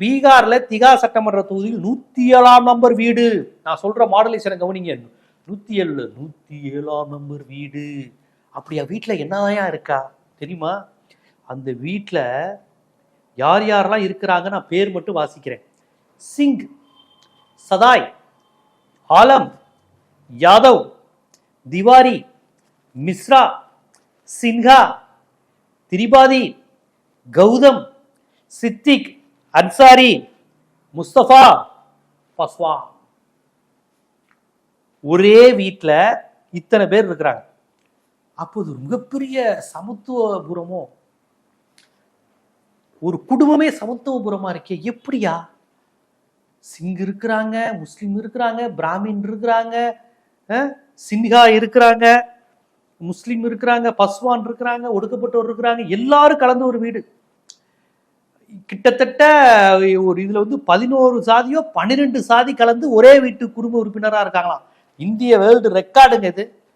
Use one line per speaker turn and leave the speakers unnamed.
பீகார்ல திகா சட்டமன்ற தொகுதியில் 107ஆம் நம்பர் வீடு. நான் சொல்ற மாடலேஷனை கவனிங்க. 107ஆம் நம்பர் வீடு. அப்படியா? வீட்டுல என்னதான் இருக்கா தெரியுமா? அந்த வீட்டுல யார் யாரெல்லாம் இருக்கிறாங்க நான் பேர் மட்டும் வாசிக்கிறேன். சிங், சதாய், ஆலம், யாதவ், திவாரி, மிஸ்ரா, சின்ஹா, திரிபாதி, கௌதம், சித்திக், அன்சாரி, முஸ்தபா, பஸ்வா. ஒரே வீட்டுல இத்தனை பேர் இருக்கிறாங்க. அப்போது மிகப்பெரிய சமத்துவபுரமோ, ஒரு குடும்பமே சமத்துவபுரமா இருக்கே. எப்படியா? சிங் இருக்கிறாங்க, முஸ்லிம் இருக்கிறாங்க, பிராமின் இருக்கிறாங்க, சின்ஹா இருக்கிறாங்க, முஸ்லிம் இருக்கிறாங்க, பஸ்வான் இருக்கிறாங்க, ஒடுக்கப்பட்டோர் இருக்கிறாங்க, எல்லாரும் கலந்து ஒரு வீடு. கிட்டத்தட்ட ஒரு இதுல 11 சாதியோ 12 சாதி கலந்து ஒரே வீட்டு குடும்ப உறுப்பினரா இருக்காங்களாம். இந்திய வேர்ல்டு ரெக்கார்டுங்க இது.